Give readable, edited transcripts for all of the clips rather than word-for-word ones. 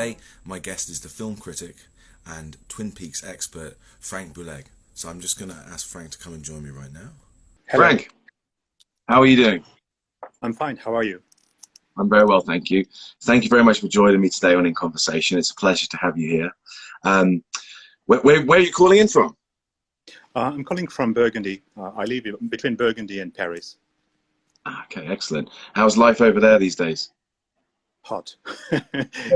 today my guest is the film critic and Twin Peaks expert Franck Boulègue. So I'm just going to ask Frank to come and join me right now. Hello. Frank, how are you doing? I'm fine. How are you? I'm very well, thank you. Thank you very much for joining me today on In Conversation. It's a pleasure to have you here. Where are you calling in from? I'm calling from Burgundy. I live between Burgundy and Paris. Okay, excellent. How's life over there these days? Hot.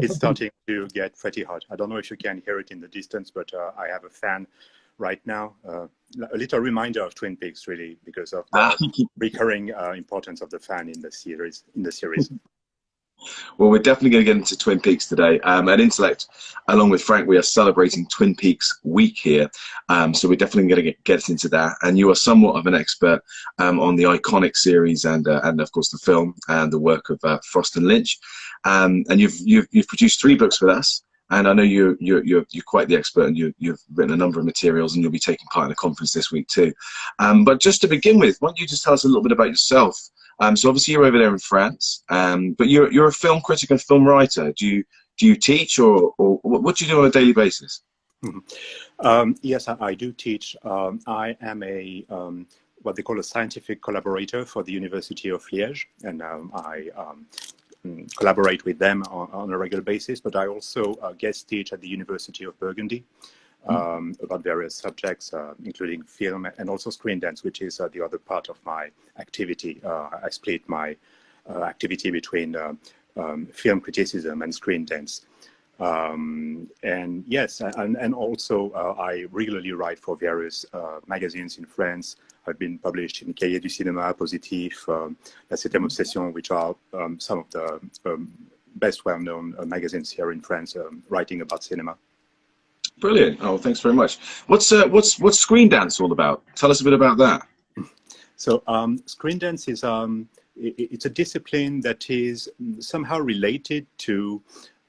It's starting to get pretty hot. I don't know if you can hear it in the distance, but I have a fan right now. A little reminder of Twin Peaks, really, because of the recurring importance of the fan in the series. Well, we're definitely going to get into Twin Peaks today. At Intellect, along with Frank, we are celebrating Twin Peaks week here. So we're definitely going to get into that. And you are somewhat of an expert on the iconic series and of course the film and the work of Frost and Lynch. And you've produced 3 books with us. And I know you're quite the expert, and you've written a number of materials, and you'll be taking part in a conference this week too. But just to begin with, why don't you just tell us a little bit about yourself? So obviously you're over there in France, but you're a film critic and film writer. Do you teach, or what do you do on a daily basis? Yes, I do teach. I am a what they call a scientific collaborator for the University of Liège, and I collaborate with them on a regular basis. But I also guest teach at the University of Burgundy about various subjects, including film and also screen dance, which is the other part of my activity. I split my activity between film criticism and screen dance. And yes, and also I regularly write for various magazines in France. I've been published in Cahiers du Cinéma, Positif, La Septième Obsession, which are some of the best well-known magazines here in France, writing about cinema. Brilliant. Oh, thanks very much. What's screen dance all about? Tell us a bit about that. So screen dance is it's a discipline that is somehow related to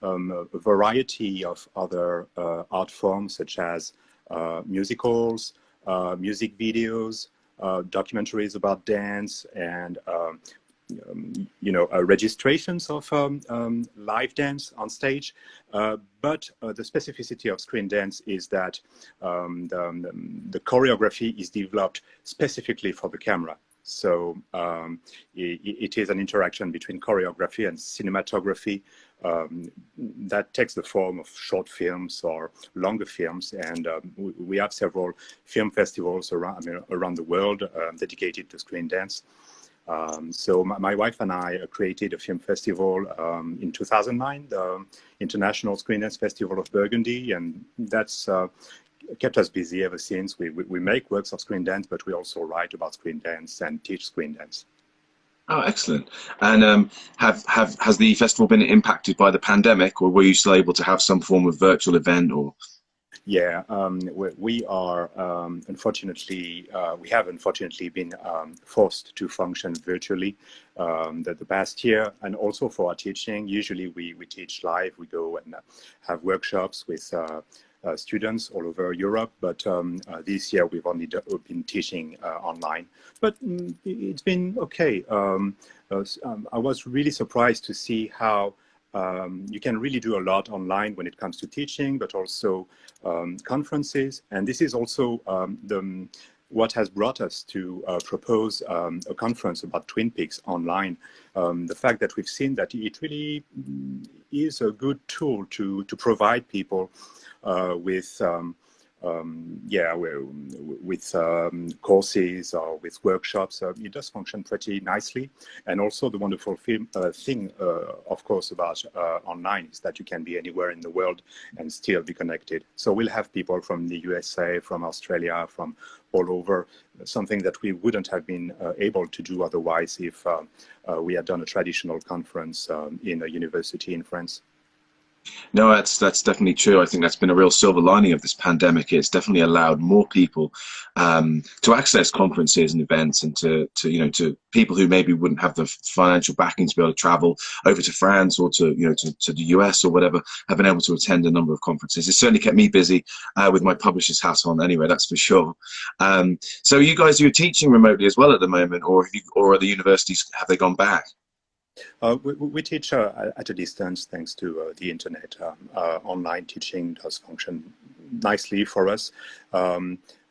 a variety of other art forms, such as musicals, music videos, documentaries about dance, and registrations of live dance on stage. But the specificity of screen dance is that the choreography is developed specifically for the camera. So it is an interaction between choreography and cinematography that takes the form of short films or longer films. And we have several film festivals around the world dedicated to screen dance. So my wife and I created a film festival in 2009, the International Screen Dance Festival of Burgundy, and that's kept us busy ever since. We make works of screen dance, but we also write about screen dance and teach screen dance. Oh, excellent. And has the festival been impacted by the pandemic, or were you still able to have some form of virtual event? Or yeah, we are unfortunately we have unfortunately been forced to function virtually the past year, and also for our teaching. Usually we teach live. We go and have workshops with students all over Europe, but this year we've only been teaching online. But it's been okay. I was really surprised to see how you can really do a lot online when it comes to teaching, but also conferences. And this is also what has brought us to propose a conference about Twin Peaks online. The fact that we've seen that it really is a good tool to provide people with courses or with workshops. It does function pretty nicely. And also the wonderful thing, of course, about online is that you can be anywhere in the world and still be connected. So we'll have people from the USA, from Australia, from all over, something that we wouldn't have been able to do otherwise if we had done a traditional conference in a university in France. No, that's definitely true. I think that's been a real silver lining of this pandemic. It's definitely allowed more people to access conferences and events, and to people who maybe wouldn't have the financial backing to be able to travel over to France or to the US or whatever, have been able to attend a number of conferences. It's certainly kept me busy with my publisher's hat on anyway, that's for sure. So you guys, you're teaching remotely as well at the moment, or are the universities, have they gone back? We teach at a distance thanks to the internet. Online teaching does function nicely for us.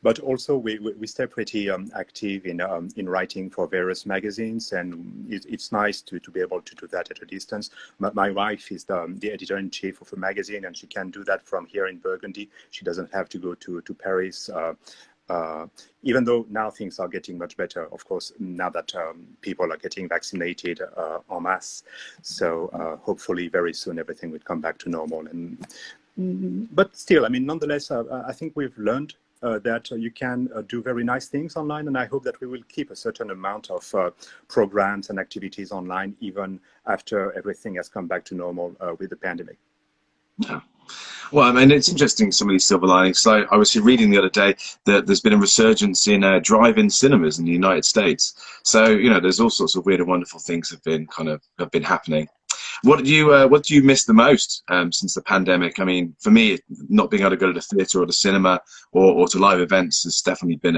But also we stay pretty active in writing for various magazines, and it's nice to be able to do that at a distance. My wife is the editor-in-chief of a magazine, and she can do that from here in Burgundy. She doesn't have to go to Paris. Even though now things are getting much better, of course, now that people are getting vaccinated en masse. So hopefully very soon everything will come back to normal. But still, I mean, nonetheless, I think we've learned that you can do very nice things online, and I hope that we will keep a certain amount of programs and activities online even after everything has come back to normal with the pandemic. Yeah. Well, I mean, it's interesting, some of these silver linings. So I was reading the other day that there's been a resurgence in drive-in cinemas in the United States. So, you know, there's all sorts of weird and wonderful things have been happening. What do you miss the most since the pandemic? I mean, for me, not being able to go to the theatre or the cinema or to live events has definitely been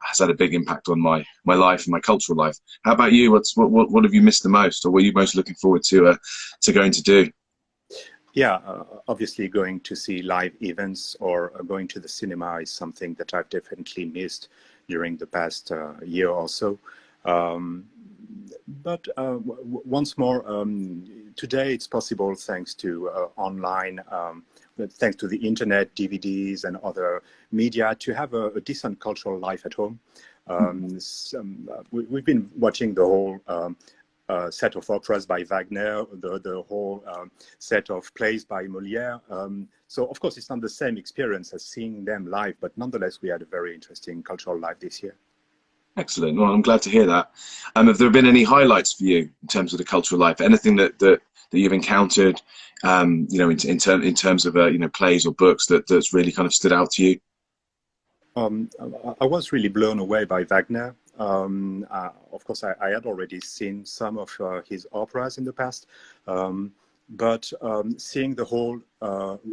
has had a big impact on my life and my cultural life. How about you? What have you missed the most, or were you most looking forward to going to do? Yeah, obviously going to see live events or going to the cinema is something that I've definitely missed during the past year or so. But once more, today it's possible thanks to online, thanks to the internet, DVDs and other media, to have a decent cultural life at home. We've been watching the whole set of operas by Wagner, the whole set of plays by Molière. So of course it's not the same experience as seeing them live, but nonetheless we had a very interesting cultural life this year. Excellent. Well, I'm glad to hear that. Have there been any highlights for you in terms of the cultural life? Anything that you've encountered, you know, in terms of you know, plays or books that's really kind of stood out to you? I was really blown away by Wagner. Of course, I had already seen some of his operas in the past, but seeing the whole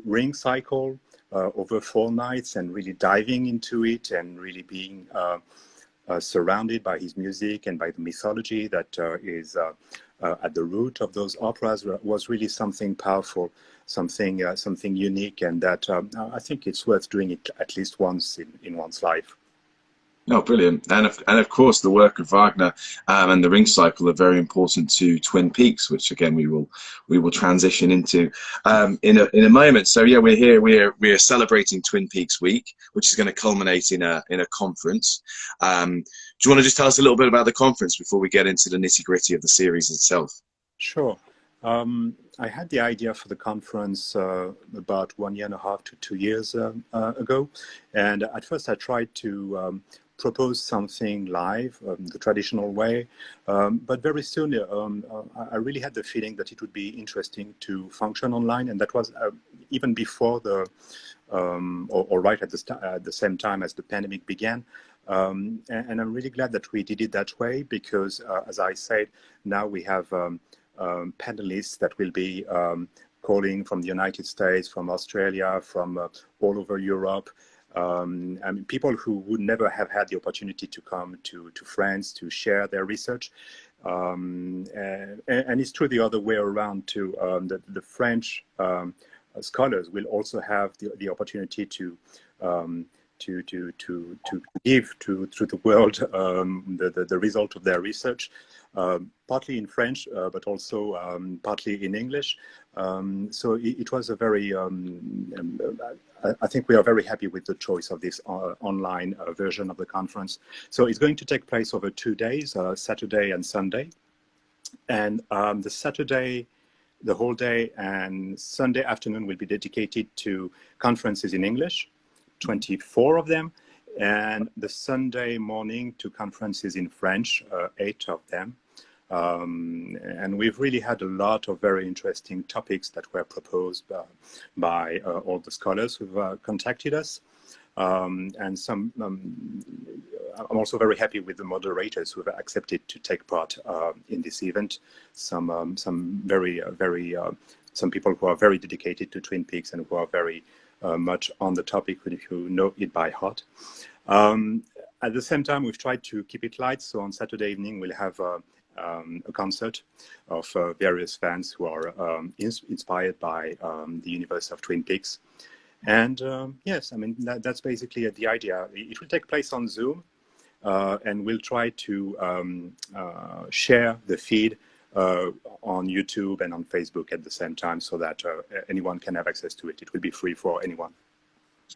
Ring cycle over 4 nights and really diving into it and really being surrounded by his music and by the mythology that is at the root of those operas was really something powerful, something unique, and that I think it's worth doing it at least once in one's life. Oh, brilliant. And of course, the work of Wagner and the Ring cycle are very important to Twin Peaks, which again we will transition into in a moment. So yeah, we're here. We're celebrating Twin Peaks Week, which is going to culminate in a conference. Do you want to just tell us a little bit about the conference before we get into the nitty-gritty of the series itself? Sure. I had the idea for the conference about 1.5 to 2 years ago, and at first I tried to propose something live, the traditional way, but very soon I really had the feeling that it would be interesting to function online, and that was even before or right at the same time as the pandemic began. And I'm really glad that we did it that way because, as I said, now we have panelists that will be calling from the United States, from Australia, from all over Europe. I mean, people who would never have had the opportunity to come to France to share their research. And it's true the other way around too. The French scholars will also have the opportunity to give to the world the result of their research, partly in French, but also partly in English. So it was a very, I think we are very happy with the choice of this online version of the conference. So it's going to take place over 2 days, Saturday and Sunday. And the Saturday, the whole day, and Sunday afternoon will be dedicated to conferences in English, 24 of them, and the Sunday morning to conferences in French, 8 of them. And we've really had a lot of very interesting topics that were proposed by all the scholars who've contacted us. And some, I'm also very happy with the moderators who have accepted to take part in this event. Some people who are very dedicated to Twin Peaks and who are very much on the topic, if you know it by heart. At the same time, we've tried to keep it light. So on Saturday evening, we'll have a concert of various fans who are inspired by the universe of Twin Peaks. And yes, I mean, that's basically the idea. It will take place on Zoom, and we'll try to share the feed on YouTube and on Facebook at the same time, so that anyone can have access to it. It will be free for anyone.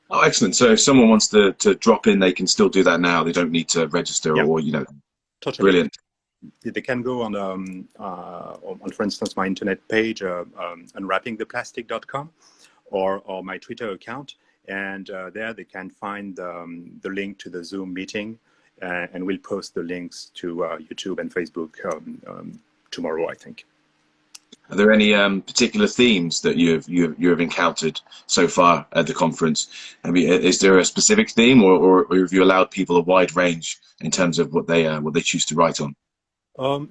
Oh, excellent. So if someone wants to drop in, they can still do that now. They don't need to register, Yeah, or, you know, totally. brilliant. They can go on, for instance, my internet page, unwrappingtheplastic.com, or my Twitter account, and there they can find the link to the Zoom meeting, and we'll post the links to YouTube and Facebook tomorrow, I think. Are there any particular themes that you've encountered so far at the conference? I mean, is there a specific theme, or have you allowed people a wide range in terms of what they choose to write on?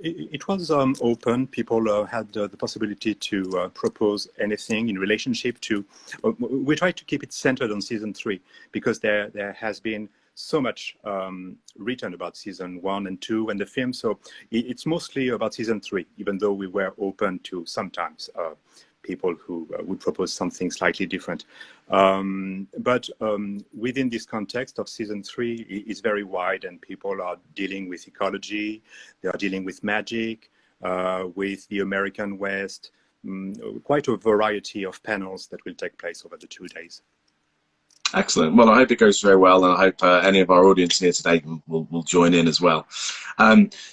It was open. People had the possibility to propose anything in relationship to. We tried to keep it centered on season 3, because there has been so much written about season 1 and 2 and the film. So it's mostly about season 3, even though we were open to sometimes people who would propose something slightly different. But within this context of season 3 is very wide, and people are dealing with ecology, they are dealing with magic, with the American West, quite a variety of panels that will take place over the 2 days. Excellent. Well, I hope it goes very well, and I hope any of our audience here today will join in as well.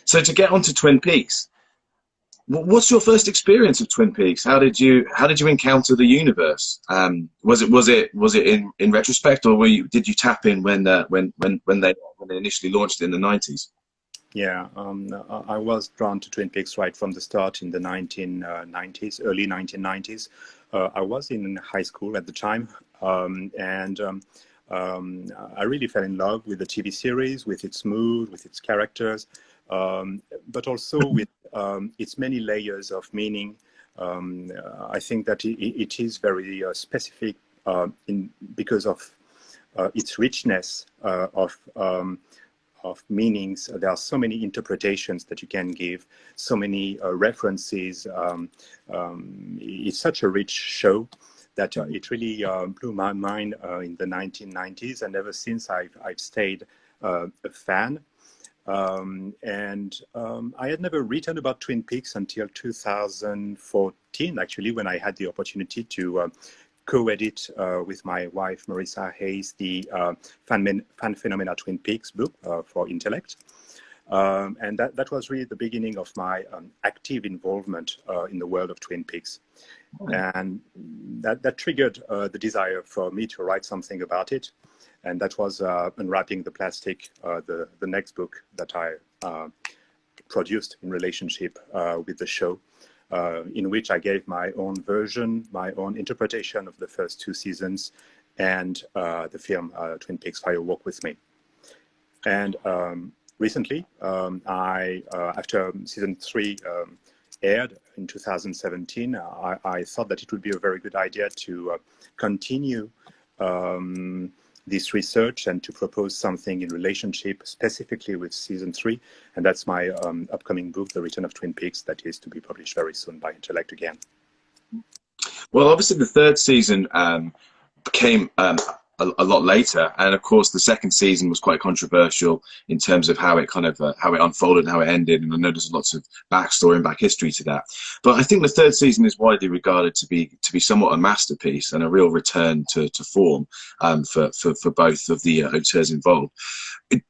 So to get onto Twin Peaks, what's your first experience of Twin Peaks? How did you encounter the universe? Was it in retrospect, or did you tap in when they initially launched in the 90s? Yeah, I was drawn to Twin Peaks right from the start in the 1990s, early 1990s. I was in high school at the time, and I really fell in love with the TV series, with its mood, with its characters, but also with its many layers of meaning. I think that it is very specific because of its richness of meanings. There are so many interpretations that you can give, so many references. It's such a rich show that it really blew my mind in the 1990s, and ever since I've stayed a fan. I had never written about Twin Peaks until 2014, actually, when I had the opportunity to co-edit with my wife, Marissa Hayes, the Fan Phenomena Twin Peaks book for Intellect. And that was really the beginning of my active involvement in the world of Twin Peaks. And that triggered the desire for me to write something about it. And that was Unwrapping the Plastic, the next book that I produced in relationship with the show, in which I gave my own version, my own interpretation of the first 2 seasons, and the film Twin Peaks Fire Walk with Me. And recently, after season 3 aired in 2017, I thought that it would be a very good idea to continue this research and to propose something in relationship specifically with season 3. And that's my upcoming book, The Return of Twin Peaks, that is to be published very soon by Intellect again. Well, obviously the 3rd season came a lot later, and of course the 2nd season was quite controversial in terms of how it kind of how it unfolded and how it ended, and I know there's lots of backstory and back history to that. But I think the 3rd season is widely regarded to be somewhat a masterpiece and a real return to form for both of the auteurs involved.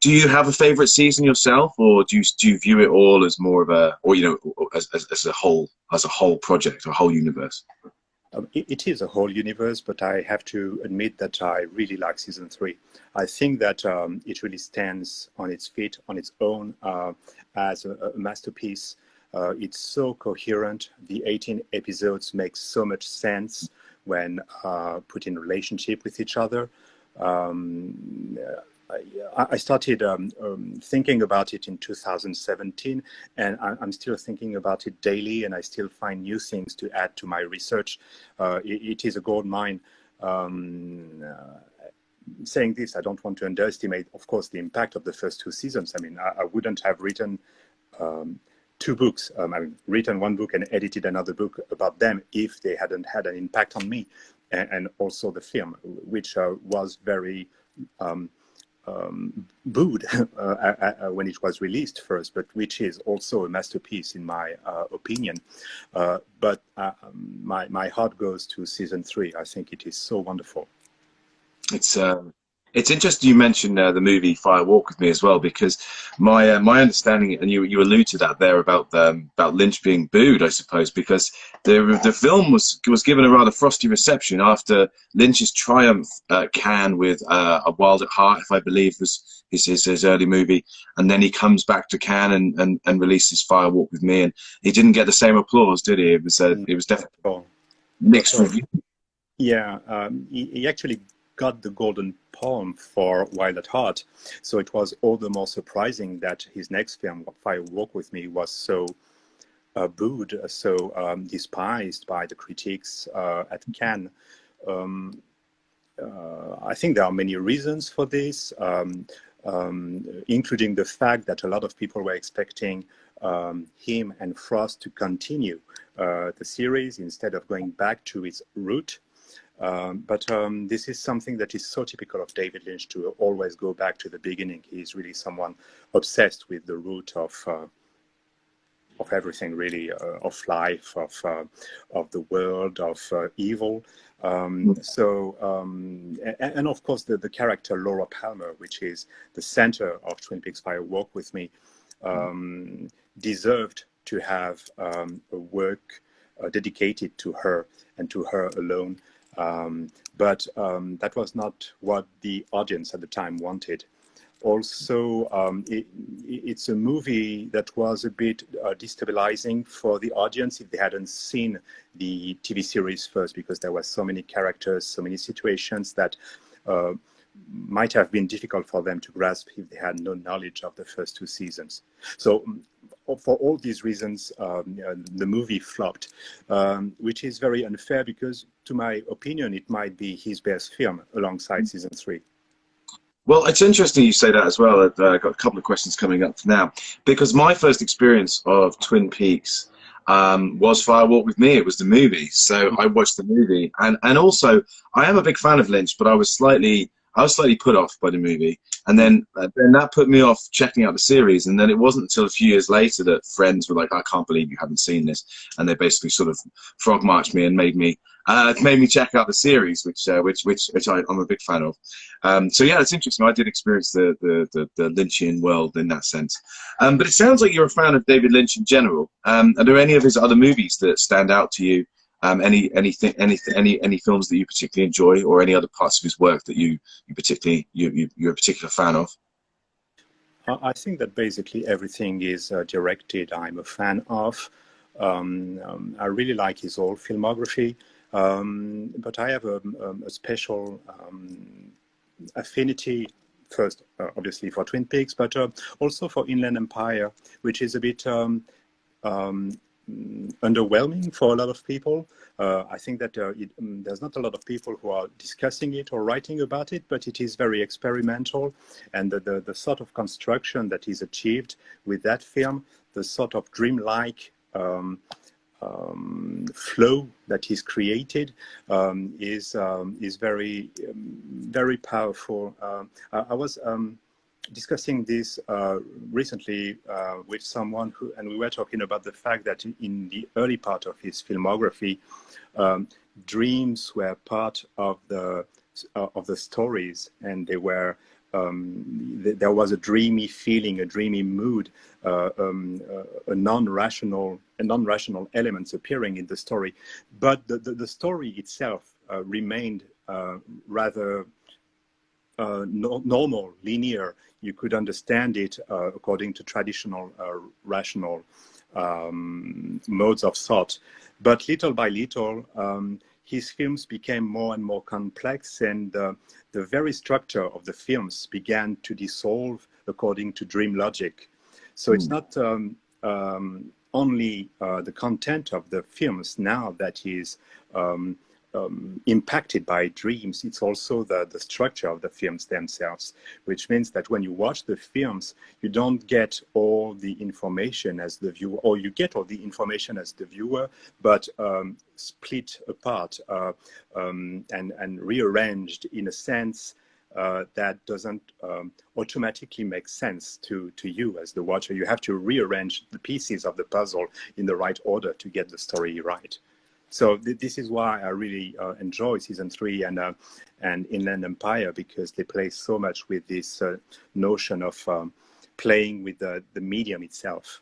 Do you have a favorite season yourself, or do you view it all as more of a, or as a whole project, a whole universe? It is a whole universe, but I have to admit that I really like season 3. I think that it really stands on its feet, on its own, as a masterpiece. It's so coherent. The 18 episodes make so much sense when put in relationship with each other. I started thinking about it in 2017, and I'm still thinking about it daily, and I still find new things to add to my research. It is a gold mine. saying this, I don't want to underestimate, of course, the impact of the first 2 seasons. I mean, I wouldn't have written 2 books. I mean, written 1 book and edited another book about them if they hadn't had an impact on me, and also the film, which was very booed when it was released first, but which is also a masterpiece in my opinion. But my heart goes to season 3. I think it is so wonderful. It's interesting you mentioned the movie Fire Walk with Me as well, because my understanding, and you allude to that there about Lynch being booed, I suppose, because the film was given a rather frosty reception after Lynch's triumph at Cannes with A Wild at Heart, if I believe was his early movie, and then he comes back to Cannes and releases Fire Walk with Me, and he didn't get the same applause, did he? It was definitely mixed review. Yeah, he actually got the Golden Palm for Wild at Heart, so it was all the more surprising that his next film, Fire Walk with Me, was so booed, so despised by the critics at Cannes. I think there are many reasons for this, including the fact that a lot of people were expecting him and Frost to continue the series instead of going back to its root. But this is something that is so typical of David Lynch, to always go back to the beginning. He's really someone obsessed with the root of everything, really, of life, of the world, of evil. And of course, the character Laura Palmer, which is the center of Twin Peaks Fire Walk with Me, deserved to have a work dedicated to her and to her alone. But that was not what the audience at the time wanted. Also, it's a movie that was a bit destabilizing for the audience if they hadn't seen the TV series first, because there were so many characters, so many situations that might have been difficult for them to grasp if they had no knowledge of the first 2 seasons. So for all these reasons, the movie flopped, which is very unfair, because to my opinion, it might be his best film alongside season 3. Well, it's interesting you say that as well. I've got a couple of questions coming up now, because my first experience of Twin Peaks was Fire Walk with Me. It was the movie. So I watched the movie, and also I am a big fan of Lynch, but I was slightly put off by the movie, and then that put me off checking out the series. And then it wasn't until a few years later that friends were like, "I can't believe you haven't seen this," and they basically sort of frog marched me and made me check out the series, which I'm a big fan of. So yeah, it's interesting. I did experience the Lynchian world in that sense. But it sounds like you're a fan of David Lynch in general. Are there any of his other movies that stand out to you? Any films that you particularly enjoy, or any other parts of his work that you're a particular fan of? I think that basically everything is directed I'm a fan of. I really like his whole filmography, but I have a special affinity, first obviously for Twin Peaks, but also for Inland Empire, which is a bit underwhelming for a lot of people. I think that there's not a lot of people who are discussing it or writing about it, but it is very experimental, and the sort of construction that is achieved with that film, the sort of dreamlike flow that is created is very very powerful. I was discussing this recently with someone and we were talking about the fact that in the early part of his filmography, dreams were part of the stories, and they were there was a dreamy feeling, a dreamy mood, a non-rational elements appearing in the story, but the story itself remained rather normal, linear. You could understand it according to traditional rational modes of thought. But little by little, his films became more and more complex, and the very structure of the films began to dissolve according to dream logic. So it's not only the content of the films now that is impacted by dreams. It's also the structure of the films themselves, which means that when you watch the films, you don't get all the information as the viewer, or you get all the information as the viewer, but split apart and rearranged in a sense that doesn't automatically make sense to you as the watcher. You have to rearrange the pieces of the puzzle in the right order to get the story right. So this is why I really enjoy season 3 and Inland Empire, because they play so much with this notion of playing with the medium itself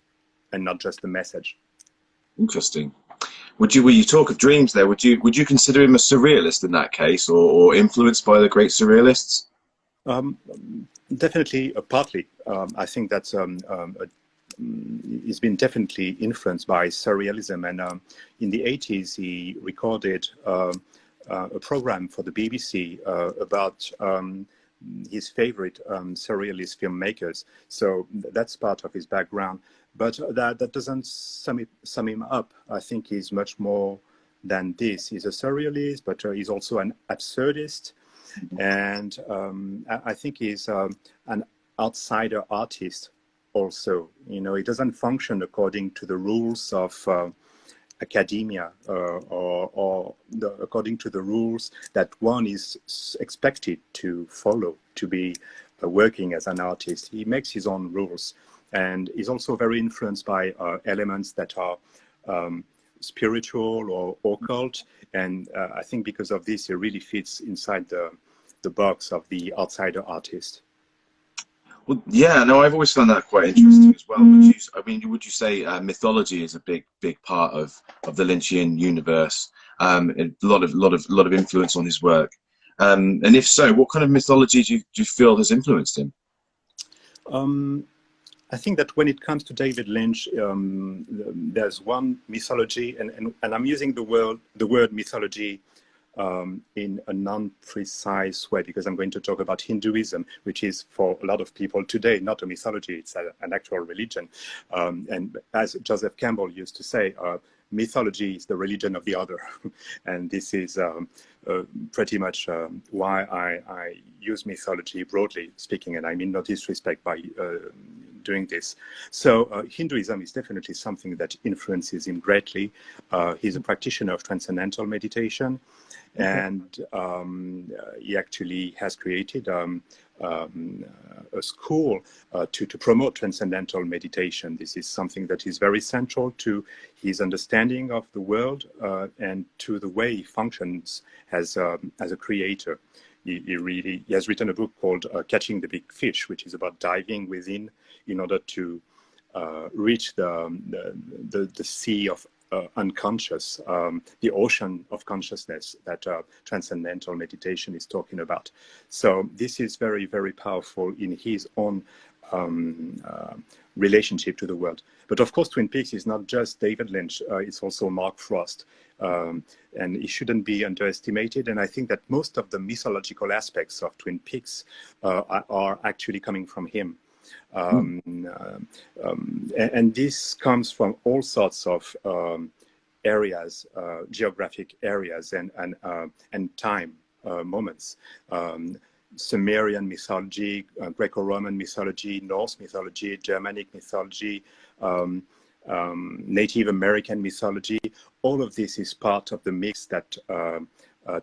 and not just the message. Interesting. When you talk of dreams there, would you consider him a surrealist in that case, or influenced by the great surrealists? Definitely, partly. I think that's he's been definitely influenced by surrealism, and in the 80s he recorded a program for the BBC about his favorite surrealist filmmakers. So that's part of his background, but that doesn't sum him up. I think he's much more than this. He's a surrealist, but he's also an absurdist, and I think he's an outsider artist also. You know, he doesn't function according to the rules of academia or according to the rules that one is expected to follow to be working as an artist. He makes his own rules, and he's also very influenced by elements that are spiritual or occult, and I think because of this he really fits inside the box of the outsider artist. Well, yeah, no, I've always found that quite interesting as well. Would you say mythology is a big part of the Lynchian universe? A lot of influence on his work. And if so, what kind of mythology do you feel has influenced him? I think that when it comes to David Lynch, there's one mythology, and I'm using the word mythology in a non-precise way, because I'm going to talk about Hinduism, which is for a lot of people today not a mythology, it's an actual religion. And as Joseph Campbell used to say, mythology is the religion of the other. And this is pretty much why I use mythology broadly speaking, and I mean no disrespect by doing this. So Hinduism is definitely something that influences him greatly. He's a practitioner of transcendental meditation, and he actually has created a school to promote transcendental meditation. This is something that is very central to his understanding of the world and to the way he functions as a creator. He has written a book called Catching the Big Fish, which is about diving within in order to reach the sea of unconscious, the ocean of consciousness that transcendental meditation is talking about. So this is very, very powerful in his own relationship to the world. But of course, Twin Peaks is not just David Lynch, it's also Mark Frost. And it shouldn't be underestimated. And I think that most of the mythological aspects of Twin Peaks are actually coming from him. And this comes from all sorts of areas, geographic areas and time moments. Sumerian mythology, Greco-Roman mythology, Norse mythology, Germanic mythology, Native American mythology. All of this is part of the mix that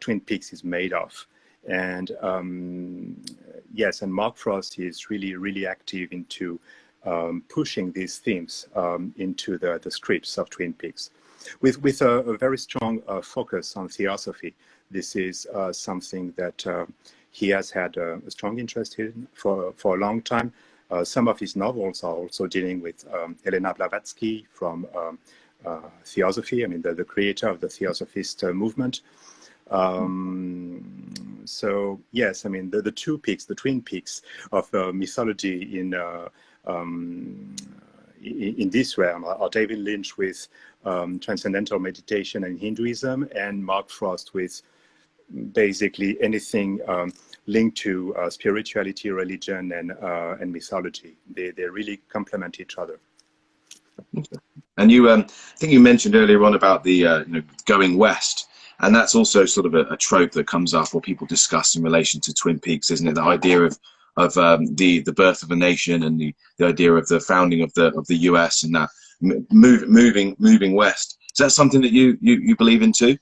Twin Peaks is made of. And yes, and Mark Frost is really, really active into pushing these themes into the scripts of Twin Peaks, with a very strong focus on theosophy. This is something that he has had a strong interest in for a long time. Some of his novels are also dealing with Helena Blavatsky from Theosophy, I mean, the creator of the Theosophist movement. So yes, I mean the two peaks, the twin peaks of mythology in this realm are David Lynch with transcendental meditation and Hinduism, and Mark Frost with basically anything linked to spirituality, religion, and mythology. They really complement each other. And you, I think you mentioned earlier on about the going west. And that's also sort of a trope that comes up or people discuss in relation to Twin Peaks, isn't it? The idea of the birth of a nation and the idea of the founding of the US and that moving west. Is that something that you believe in too?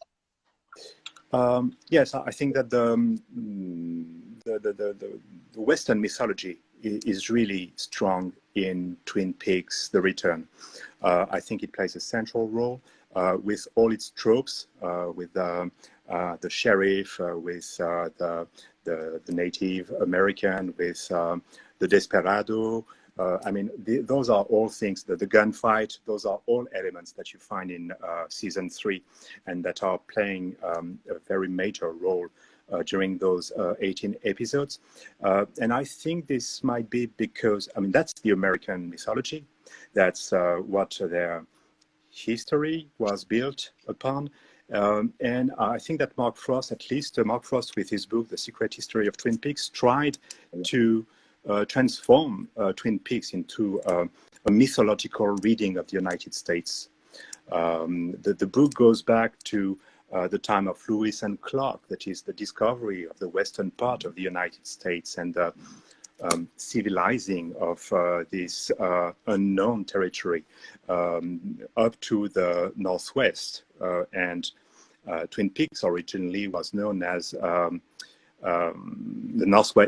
Yes, I think that the Western mythology is really strong in Twin Peaks: The Return. I think it plays a central role with all its tropes, with the sheriff, with the Native American, with the desperado. I mean, those are all things, the gunfight, those are all elements that you find in season 3 and that are playing a very major role during those 18 episodes. And I think this might be because, I mean, that's the American mythology. That's what their history was built upon. And I think that Mark Frost, at least Mark Frost with his book, The Secret History of Twin Peaks, tried to transform Twin Peaks into a mythological reading of the United States. The book goes back to the time of Lewis and Clark, that is the discovery of the western part of the United States and the civilizing of this unknown territory up to the Northwest. And Twin Peaks originally was known as the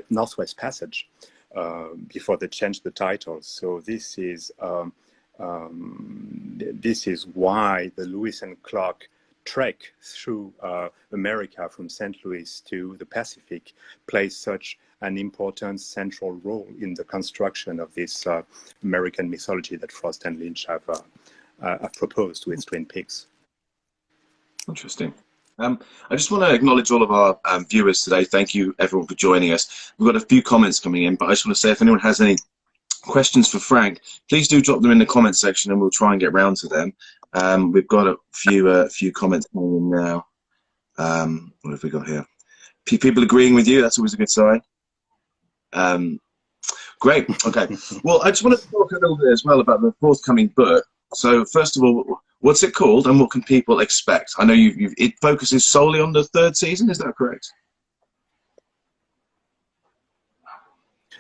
Northwest Passage before they changed the title. So this is why the Lewis and Clark trek through America from St. Louis to the Pacific plays such an important central role in the construction of this American mythology that Frost and Lynch have proposed with Twin Peaks. Interesting. I just want to acknowledge all of our viewers today. Thank you, everyone, for joining us. We've got a few comments coming in, but I just want to say if anyone has any questions for Frank, please do drop them in the comment section and we'll try and get round to them. We've got a few comments coming in now. What have we got here? People agreeing with you, that's always a good sign. Great, okay. Well, I just want to talk a little bit as well about the forthcoming book. So first of all, what's it called and what can people expect? I know it focuses solely on the 3rd season, is that correct?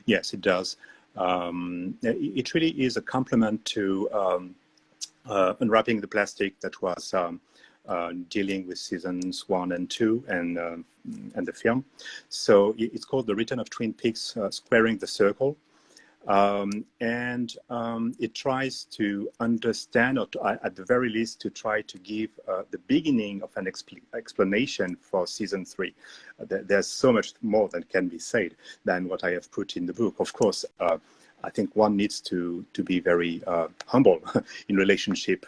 Yes, it does. It really is a complement to Unwrapping the Plastic that was dealing with seasons 1 and 2 and the film. So it's called The Return of Twin Peaks, Squaring the Circle. And it tries to understand, or at the very least, to try to give the beginning of an explanation for season 3. There's so much more that can be said than what I have put in the book. Of course, I think one needs to be very humble in relationship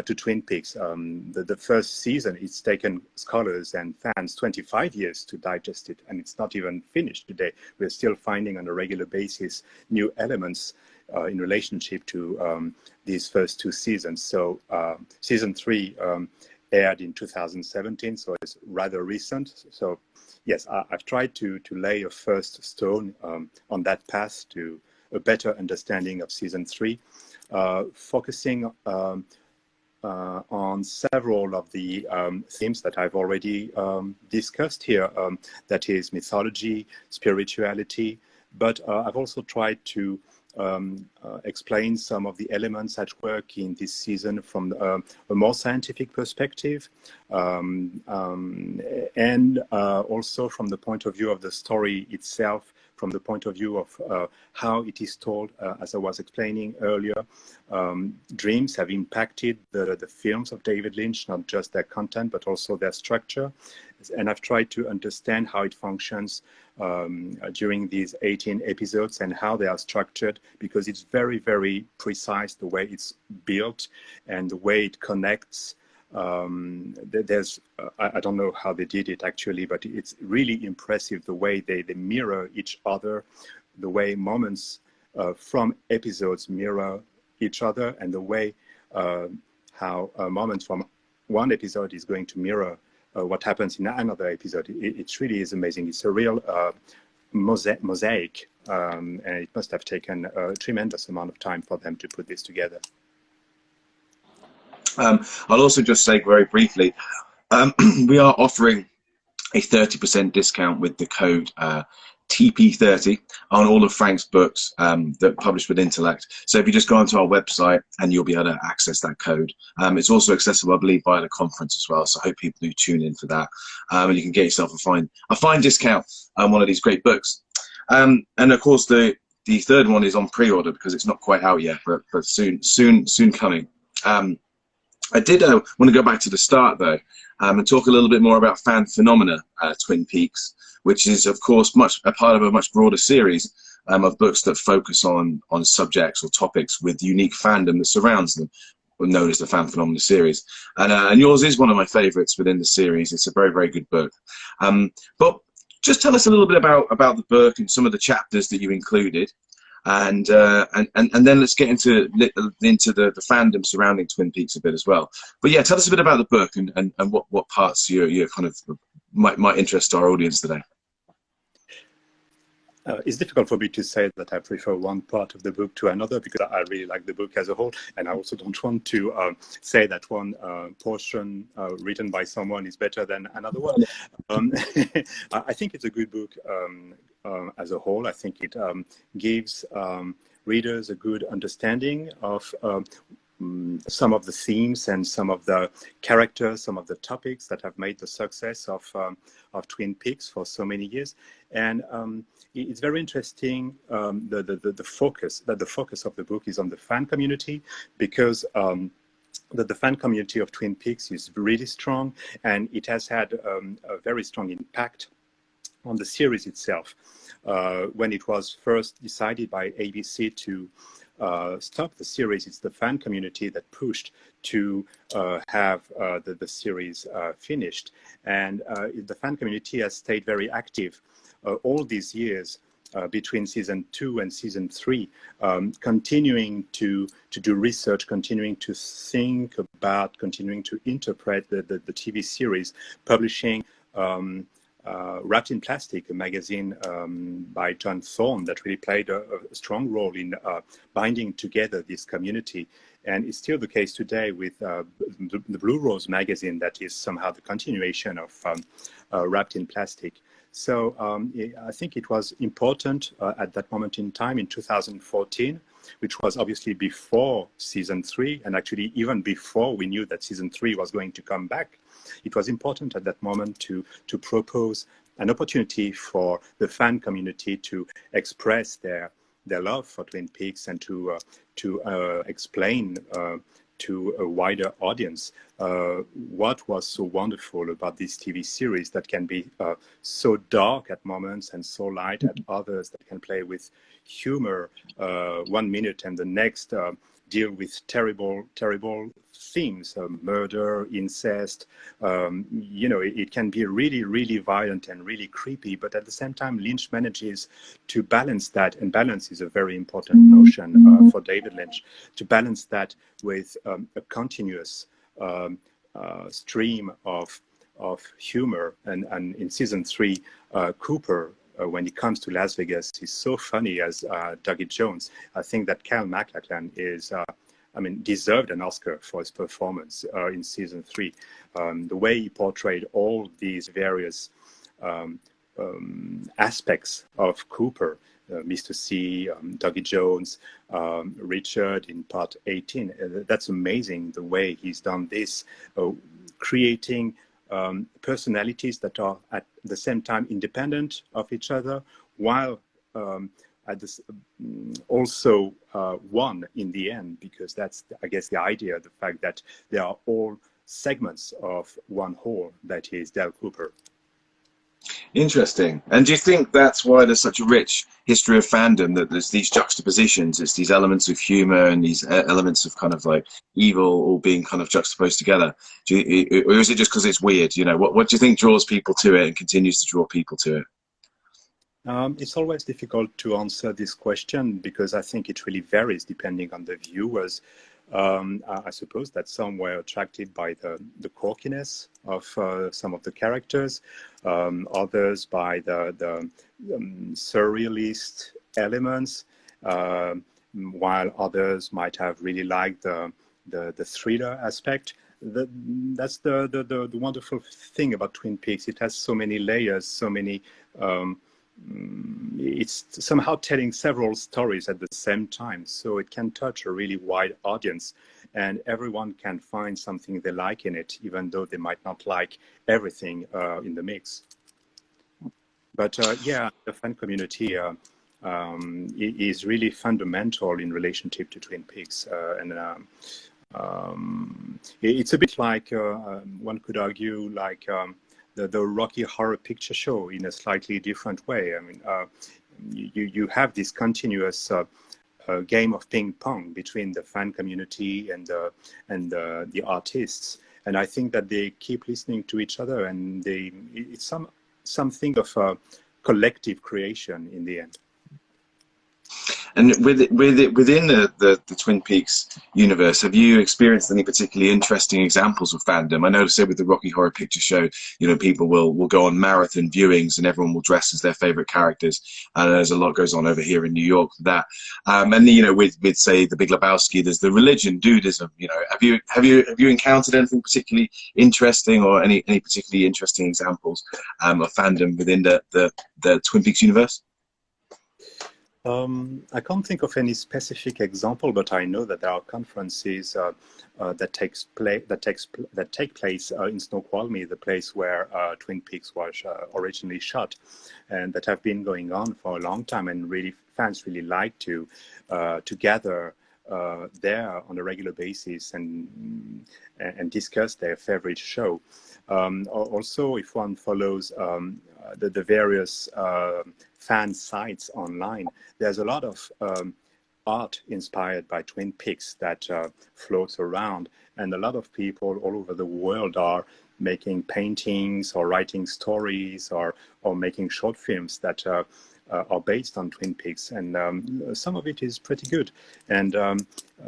to Twin Peaks. The first season, it's taken scholars and fans 25 years to digest it, and it's not even finished today. We're still finding on a regular basis new elements in relationship to these first 2 seasons. So season 3 aired in 2017, so it's rather recent. So yes, I've tried to lay a first stone on that path to a better understanding of season 3, focusing on several of the themes that I've already discussed here, that is mythology, spirituality, but I've also tried to explain some of the elements at work in this season from a more scientific perspective, and also from the point of view of the story itself, from the point of view of how it is told. As I was explaining earlier, dreams have impacted the films of David Lynch, not just their content, but also their structure. And I've tried to understand how it functions during these 18 episodes and how they are structured, because it's very, very precise the way it's built and the way it connects. I don't know how they did it actually, but it's really impressive the way they mirror each other, the way moments from episodes mirror each other, and the way how moments from one episode is going to mirror what happens in another episode. It really is amazing. It's a real mosaic, and it must have taken a tremendous amount of time for them to put this together. I'll also just say very briefly, We are offering a 30% discount with the code TP30 on all of Frank's books that are published with Intellect. So if you just go onto our website, and you'll be able to access that code. It's also accessible, I believe, via the conference as well. So I hope people do tune in for that. And you can get yourself a fine discount on one of these great books. And of course, the third one is on pre-order because it's not quite out yet, but soon coming. I did want to go back to the start though, and talk a little bit more about fan phenomena, Twin Peaks, which is of course a part of a much broader series of books that focus on subjects or topics with unique fandom that surrounds them, known as the fan phenomena series. And yours is one of my favorites within the series. It's a very, very good book. But just tell us a little bit about the book and some of the chapters that you included. And then let's get into the fandom surrounding Twin Peaks a bit as well. But yeah, tell us a bit about the book and what parts you kind of might interest our audience today. It's difficult for me to say that I prefer one part of the book to another because I really like the book as a whole, and I also don't want to say that one portion written by someone is better than another one. I think it's a good book as a whole. I think it gives readers a good understanding of some of the themes and some of the characters, some of the topics that have made the success of Twin Peaks for so many years. And it's very interesting the focus of the book is on the fan community, because the fan community of Twin Peaks is really strong, and it has had a very strong impact on the series itself. When it was first decided by ABC to stop the series, it's the fan community that pushed to have the series finished. And the fan community has stayed very active all these years between season 2 and season 3, continuing to do research, continuing to think about, continuing to interpret the TV series, publishing Wrapped in Plastic, a magazine by John Thorne that really played a strong role in binding together this community. And it's still the case today with the Blue Rose magazine that is somehow the continuation of Wrapped in Plastic. So I think it was important at that moment in time in 2014, which was obviously before season 3, and actually even before we knew that season 3 was going to come back. It was important at that moment to propose an opportunity for the fan community to express their love for Twin Peaks and to explain to a wider audience what was so wonderful about this TV series that can be so dark at moments and so light at others, that can play with humor 1 minute and the next deal with terrible themes, murder, incest. You know, it can be really, really violent and really creepy, but at the same time, Lynch manages to balance that, and balance is a very important notion for David Lynch, to balance that with a continuous stream of humor. And in season 3, Cooper, when it comes to Las Vegas, is so funny as Dougie Jones. I think that Cal MacLachlan is, deserved an Oscar for his performance in season 3. The way he portrayed all these various aspects of Cooper, Mr. C, Dougie Jones, Richard in part 18. That's amazing the way he's done this, creating personalities that are at the same time independent of each other, while at this also one in the end, because that's, I guess, the idea, the fact that they are all segments of one whole, that is Dale Cooper. Interesting. And do you think that's why there's such a rich history of fandom, that there's these juxtapositions, it's these elements of humor and these elements of kind of like evil all being kind of juxtaposed together? Or is it just because it's weird? You know, what do you think draws people to it and continues to draw people to it? It's always difficult to answer this question, because I think it really varies depending on the viewers. I suppose that some were attracted by the quirkiness of some of the characters, others by the surrealist elements, while others might have really liked the thriller aspect. that's the wonderful thing about Twin Peaks. It has so many layers, so many. It's somehow telling several stories at the same time, so it can touch a really wide audience, and everyone can find something they like in it, even though they might not like everything in the mix. But yeah, the fan community is really fundamental in relationship to Twin Peaks, and it's a bit like one could argue like the Rocky Horror Picture Show in a slightly different way. I mean, you have this continuous game of ping pong between the fan community and the artists, and I think that they keep listening to each other, and it's something of a collective creation in the end. And within the Twin Peaks universe, have you experienced any particularly interesting examples of fandom? I know, say with the Rocky Horror Picture Show, you know, people will go on marathon viewings and everyone will dress as their favorite characters. And there's a lot goes on over here in New York for that. And you know, with say the Big Lebowski, there's the religion, dudism. You know, have you encountered anything particularly interesting, or any particularly interesting examples of fandom within the Twin Peaks universe? I can't think of any specific example, but I know that there are conferences that take place in Snoqualmie, the place where Twin Peaks was originally shot, and that have been going on for a long time. And really, fans really like to gather there on a regular basis and discuss their favorite show. Also, if one follows the various fan sites online, there's a lot of art inspired by Twin Peaks that floats around, and a lot of people all over the world are making paintings or writing stories or making short films that are based on Twin Peaks, and some of it is pretty good. And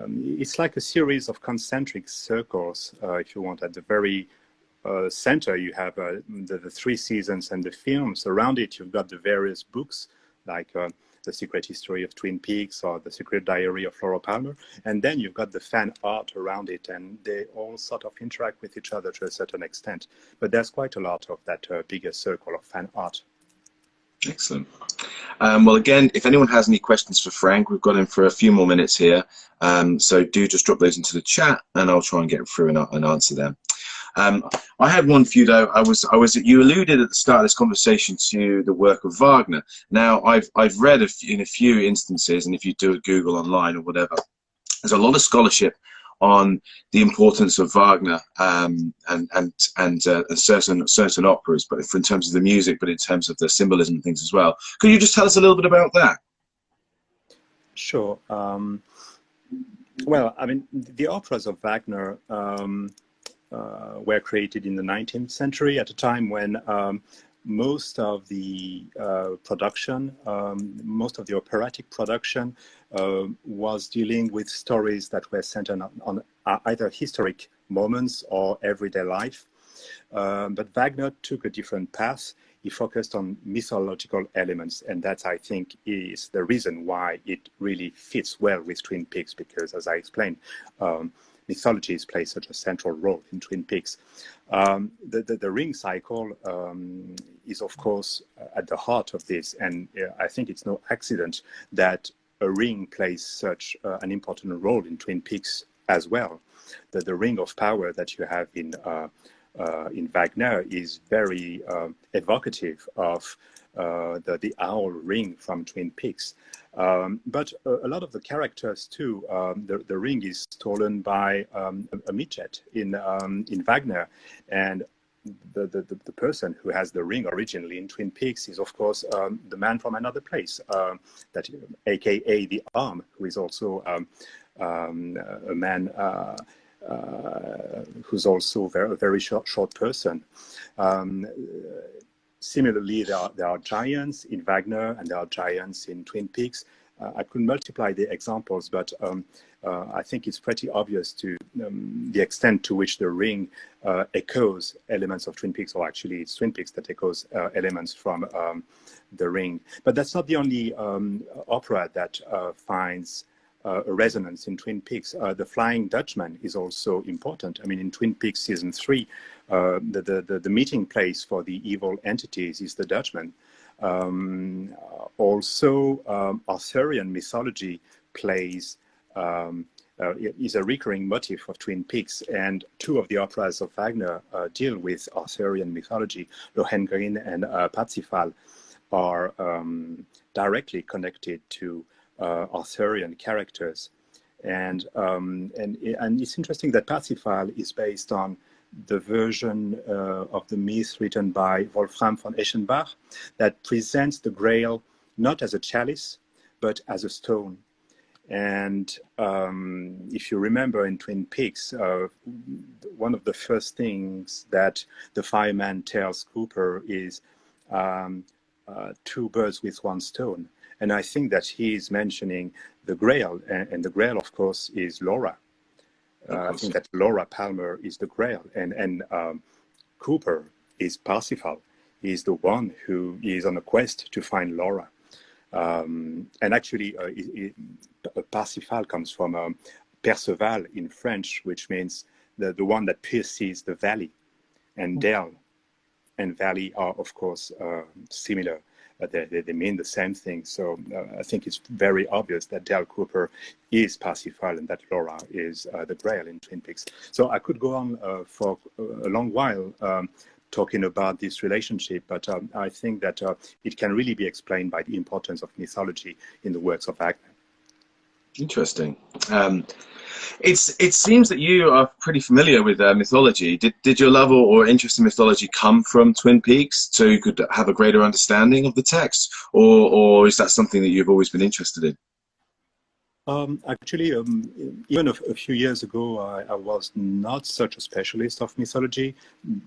it's like a series of concentric circles, if you want. At the very center, you have the 3 seasons and the films. Around it, you've got the various books, like The Secret History of Twin Peaks or The Secret Diary of Laura Palmer. And then you've got the fan art around it, and they all sort of interact with each other to a certain extent. But there's quite a lot of that bigger circle of fan art. Excellent. Well, again, if anyone has any questions for Franck, we've got him for a few more minutes here. So do just drop those into the chat, and I'll try and get through and answer them. I had one for you though. You alluded at the start of this conversation to the work of Wagner. Now, I've read in a few instances, and if you do a Google online or whatever, there's a lot of scholarship on the importance of Wagner and certain operas, but in terms of the music, but in terms of the symbolism and things as well. Could you just tell us a little bit about that? Sure. Well, I mean, the operas of Wagner were created in the 19th century, at a time when most of the production, most of the operatic production was dealing with stories that were centered on either historic moments or everyday life. But Wagner took a different path. He focused on mythological elements, and that, I think, is the reason why it really fits well with Twin Peaks, because, as I explained, mythologies play such a central role in Twin Peaks. The ring cycle is, of course, at the heart of this, and I think it's no accident that a ring plays such an important role in Twin Peaks as well. The ring of power that you have in Wagner is very evocative of the owl ring from Twin Peaks. But a lot of the characters too, the ring is stolen by a midget in Wagner, and the person who has the ring originally in Twin Peaks is, of course, the man from another place, that AKA the Arm, who is also a man who's also a very short person. Similarly, there are giants in Wagner and there are giants in Twin Peaks. I could multiply the examples, but I think it's pretty obvious to the extent to which the ring echoes elements of Twin Peaks, or actually it's Twin Peaks that echoes elements from the ring. But that's not the only opera that finds a resonance in Twin Peaks. The Flying Dutchman is also important. I mean, in Twin Peaks season 3, the meeting place for the evil entities is the Dutchman. Also, Arthurian mythology plays is a recurring motif of Twin Peaks, and 2 of the operas of Wagner deal with Arthurian mythology. Lohengrin and Parsifal are directly connected to Arthurian characters, and it's interesting that Parsifal is based on the version of the myth written by Wolfram von Eschenbach that presents the Grail not as a chalice but as a stone. And if you remember in Twin Peaks, one of the first things that the fireman tells Cooper is 2 birds with 1 stone. And I think that he is mentioning the Grail, and the Grail, of course, is Laura. I think that Laura Palmer is the Grail, and Cooper is Parsifal. He is the one who is on a quest to find Laura. And actually, Parsifal comes from Perceval in French, which means the one that pierces the valley. And Dell and valley are, of course, similar. They mean the same thing. So I think it's very obvious that Dell Cooper is Parsifal and that Laura is the Grail in Twin Peaks. So I could go on for a long while talking about this relationship, but I think that it can really be explained by the importance of mythology in the works of Wagner. Interesting. It seems that you are pretty familiar with mythology. Did your love or interest in mythology come from Twin Peaks so you could have a greater understanding of the text, or is that something that you've always been interested in? Actually, even a few years ago, I was not such a specialist of mythology,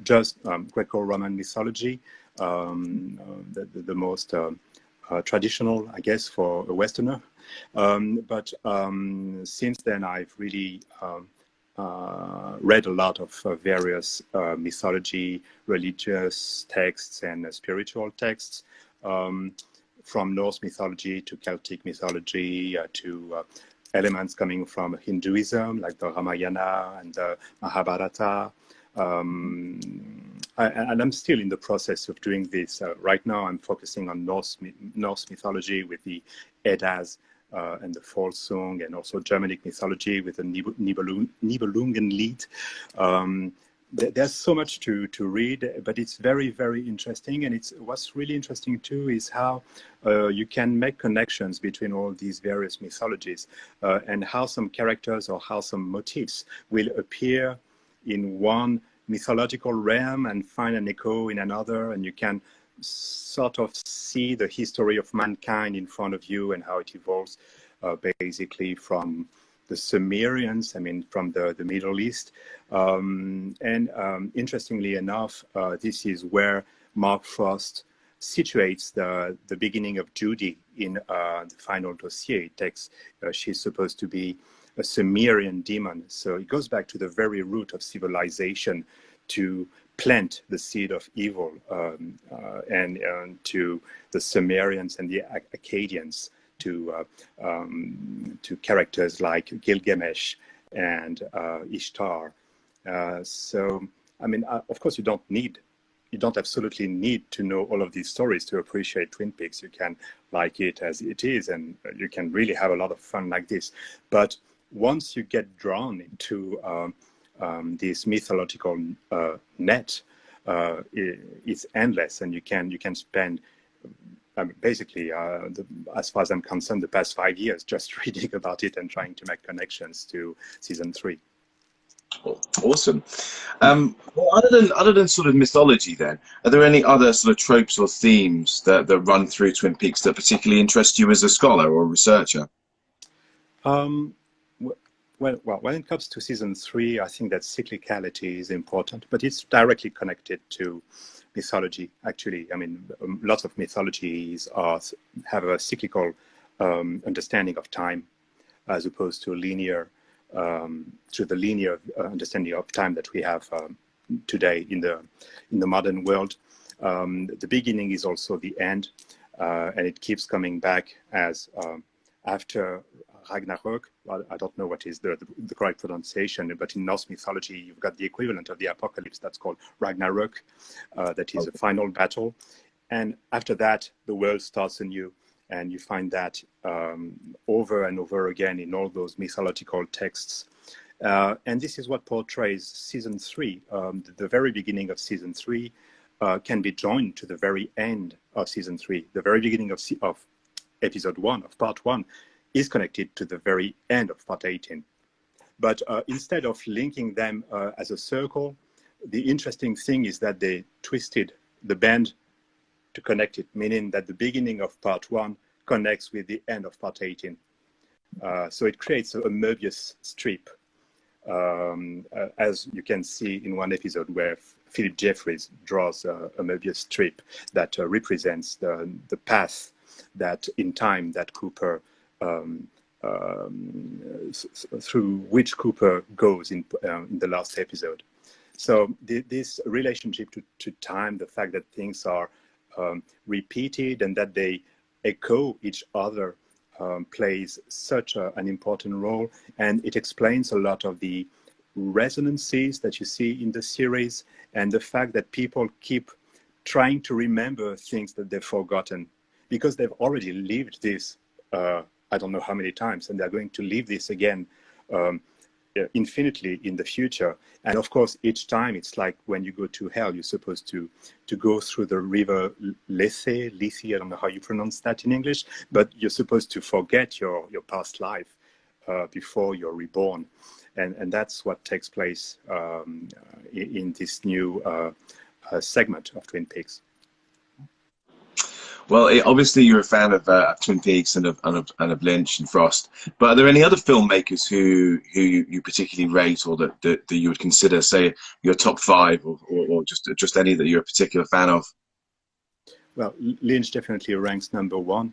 just Greco-Roman mythology, the most traditional, I guess, for a Westerner. But since then, I've really read a lot of various mythology, religious texts, and spiritual texts. From Norse mythology to Celtic mythology to elements coming from Hinduism, like the Ramayana and the Mahabharata. And I'm still in the process of doing this. Right now, I'm focusing on Norse mythology with the Eddas and the Volsung, and also Germanic mythology with the Nibelungenlied. There's so much to read, but it's very, very interesting. And what's really interesting too is how you can make connections between all these various mythologies and how some characters or how some motifs will appear in one mythological realm and find an echo in another, and you can sort of see the history of mankind in front of you and how it evolves basically from the Sumerians, I mean, from the Middle East. Interestingly enough, this is where Mark Frost situates the beginning of Judy in the final dossier. She's supposed to be a Sumerian demon. So it goes back to the very root of civilization to plant the seed of evil and to the Sumerians and the Akkadians, to characters like Gilgamesh and Ishtar. So, I mean, of course, you don't absolutely need to know all of these stories to appreciate Twin Peaks. You can like it as it is, and you can really have a lot of fun like this. But once you get drawn into this mythological net, it's endless, and you can spend basically, as far as I'm concerned, the past 5 years just reading about it and trying to make connections to season 3. Awesome. Well, other than sort of mythology, then, are there any other sort of tropes or themes that run through Twin Peaks that particularly interest you as a scholar or a researcher? Well, when it comes to season 3, I think that cyclicality is important, but it's directly connected to mythology. Actually, I mean, lots of mythologies have a cyclical understanding of time, as opposed to linear, to the linear understanding of time that we have today in the modern world. The beginning is also the end, and it keeps coming back as after Ragnarok. Well, I don't know what is the correct pronunciation, but in Norse mythology, you've got the equivalent of the apocalypse that's called Ragnarok. That is a final battle. And after that, the world starts anew. And you find that over and over again in all those mythological texts. And this is what portrays season 3. The very beginning of season 3 can be joined to the very end of season 3. The very beginning of episode 1, of part 1, is connected to the very end of part 18. But instead of linking them as a circle, the interesting thing is that they twisted the band to connect it, meaning that the beginning of part 1 connects with the end of part 18. So it creates a Möbius strip, as you can see in one episode where Philip Jeffries draws a Möbius strip that represents the path that in time that Cooper, through which Cooper goes in the last episode. So this relationship to time, the fact that things are repeated and that they echo each other, plays such an important role, and it explains a lot of the resonances that you see in the series and the fact that people keep trying to remember things that they've forgotten because they've already lived this I don't know how many times, and they're going to live this again infinitely in the future. And of course, each time it's like when you go to hell, you're supposed to go through the river Lethe, I don't know how you pronounce that in English, but you're supposed to forget your past life before you're reborn. And that's what takes place in this new segment of Twin Peaks. Well, obviously you're a fan of Twin Peaks and of Lynch and Frost, but are there any other filmmakers who you particularly rate, or that you would consider, say, your top 5, or just any that you're a particular fan of? Well, Lynch definitely ranks number 1.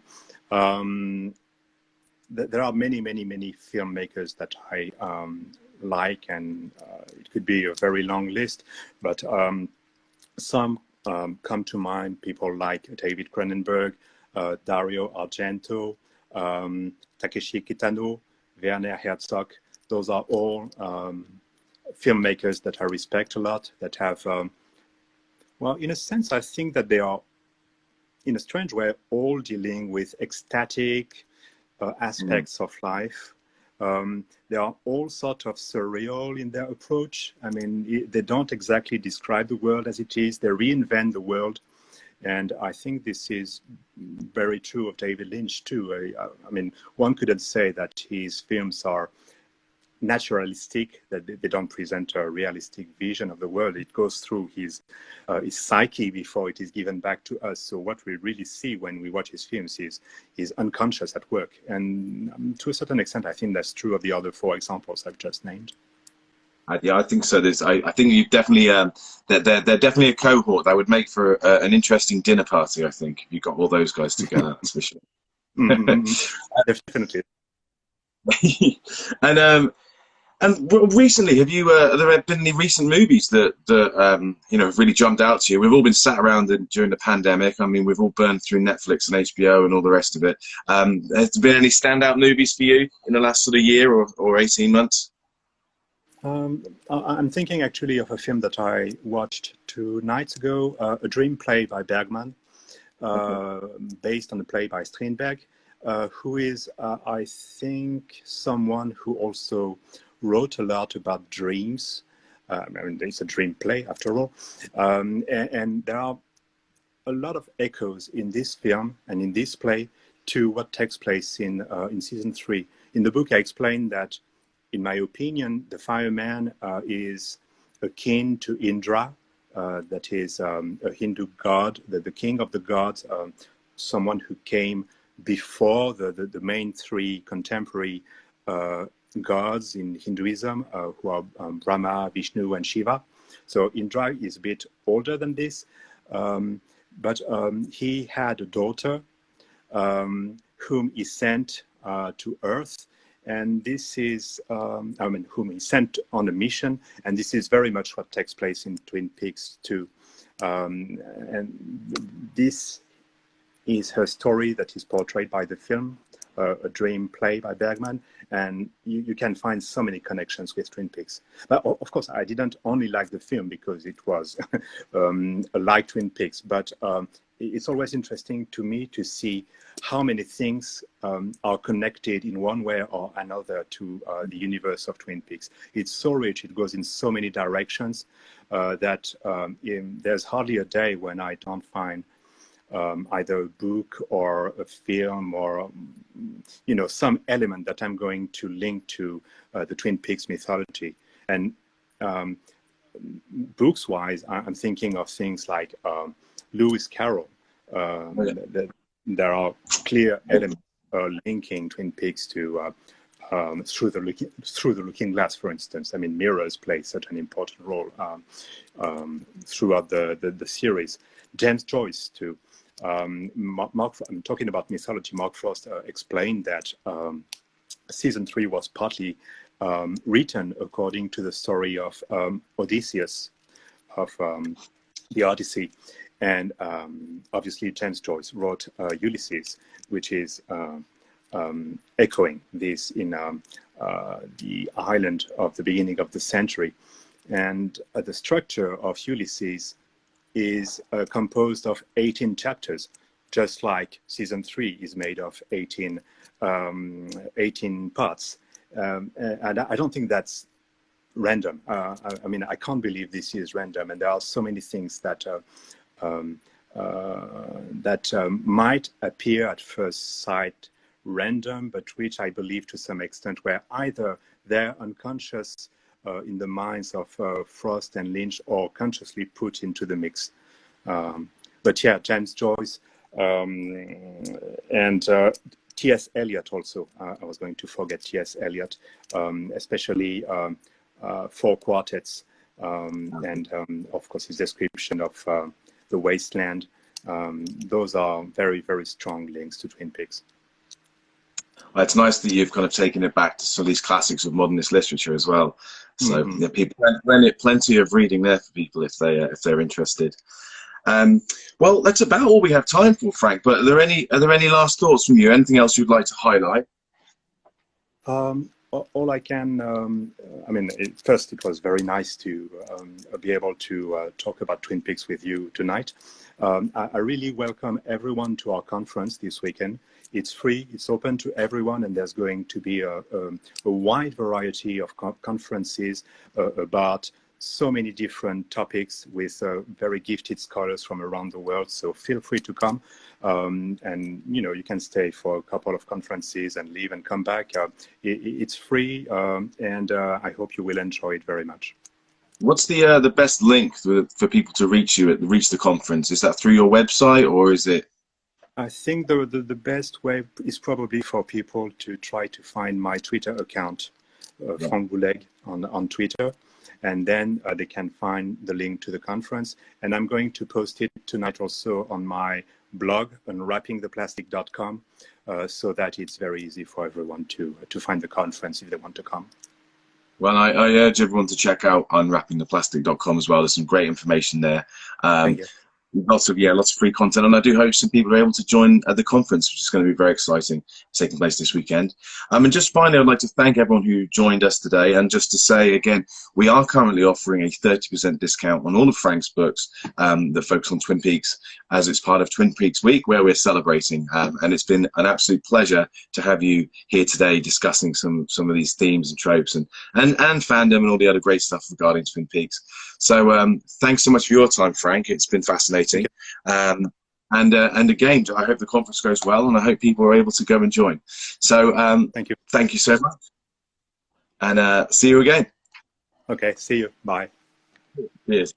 There are many filmmakers that I like, and it could be a very long list, but some come to mind, people like David Cronenberg, Dario Argento, Takeshi Kitano, Werner Herzog. Those are all filmmakers that I respect a lot, that have, well, in a sense, I think that they are, in a strange way, all dealing with ecstatic aspects of life. They are all sort of surreal in their approach. I mean, they don't exactly describe the world as it is. They reinvent the world. And I think this is very true of David Lynch, too. I mean, one couldn't say that his films are naturalistic, that they don't present a realistic vision of the world. It goes through his psyche before it is given back to us. So what we really see when we watch his films is unconscious at work. And to a certain extent, I think that's true of the other 4 examples I've just named. Yeah, I think so. I think you definitely they're definitely a cohort that would make for an interesting dinner party. I think if you got all those guys together, that's for sure. Definitely. And recently, have there been any recent movies that have really jumped out to you? We've all been sat around during the pandemic. I mean, we've all burned through Netflix and HBO and all the rest of it. Has there been any standout movies for you in the last sort of year or 18 months? I'm thinking actually of a film that I watched 2 nights ago, A Dream Play by Bergman, based on a play by Strindberg, who is, I think, someone who also wrote a lot about dreams. I mean, it's a dream play after all. And there are a lot of echoes in this film and in this play to what takes place in season 3. In the book, I explained that, in my opinion, the fireman is akin to Indra, that is a Hindu god, the king of the gods, someone who came before the main 3 contemporary gods in Hinduism, who are Brahma, Vishnu, and Shiva. So Indra is a bit older than this, but he had a daughter whom he sent to Earth. And this is, whom he sent on a mission. And this is very much what takes place in Twin Peaks too. And this is her story that is portrayed by the film. a dream play by Bergman, and you can find so many connections with Twin Peaks. But of course, I didn't only like the film because it was like Twin Peaks, but it's always interesting to me to see how many things are connected in one way or another to the universe of Twin Peaks. It's so rich, it goes in so many directions that there's hardly a day when I don't find either a book or a film or some element that I'm going to link to the Twin Peaks mythology. And books-wise, I'm thinking of things like Lewis Carroll. There are clear elements linking Twin Peaks to through the Looking Glass, for instance. I mean, mirrors play such an important role throughout the series. James Joyce too. I'm talking about mythology. Mark Frost explained that season 3 was partly written according to the story of Odysseus, of the Odyssey. And obviously James Joyce wrote Ulysses, which is echoing this in the Ireland of the beginning of the century. And the structure of Ulysses is composed of 18 chapters, just like season 3 is made of 18 parts. And I don't think that's random. I mean, I can't believe this is random. And there are so many things that might appear at first sight random, but which I believe to some extent were either there unconscious in the minds of Frost and Lynch, or consciously put into the mix. But yeah, James Joyce and T.S. Eliot also. I was going to forget T.S. Eliot, especially 4 quartets, and of course his description of the wasteland. Those are very, very strong links to Twin Peaks. Well, it's nice that you've kind of taken it back to some of these classics of modernist literature as well. So yeah, people, plenty of reading there for people if they're interested. Well, that's about all we have time for, Frank. But are there any last thoughts from you? Anything else you'd like to highlight? All I can, I mean, first, it was very nice to be able to talk about Twin Peaks with you tonight. I really welcome everyone to our conference this weekend. It's free, it's open to everyone, and there's going to be a wide variety of conferences about so many different topics with very gifted scholars from around the world. So feel free to come, and you can stay for a couple of conferences and leave and come back. It's free, and I hope you will enjoy it very much. What's the best link for people to reach the conference? Is that through your website, or is it? I think the best way is probably for people to try to find my Twitter account, Franck Boulègue on Twitter, and then they can find the link to the conference. And I'm going to post it tonight also on my blog, unwrappingtheplastic.com, so that it's very easy for everyone to find the conference if they want to come. Well, I urge everyone to check out unwrappingtheplastic.com as well. There's some great information there. Thank you. Lots of free content, and I do hope some people are able to join at the conference, which is going to be very exciting. It's taking place this weekend. And just finally, I'd like to thank everyone who joined us today, and just to say again, we are currently offering a 30% discount on all of Frank's books that focus on Twin Peaks, as it's part of Twin Peaks Week, where we're celebrating. And it's been an absolute pleasure to have you here today discussing some of these themes and tropes and fandom and all the other great stuff regarding Twin Peaks. So thanks so much for your time, Frank. It's been fascinating. And again, I hope the conference goes well, and I hope people are able to go and join. So thank you so much, and see you again. Okay, see you. Bye. Cheers.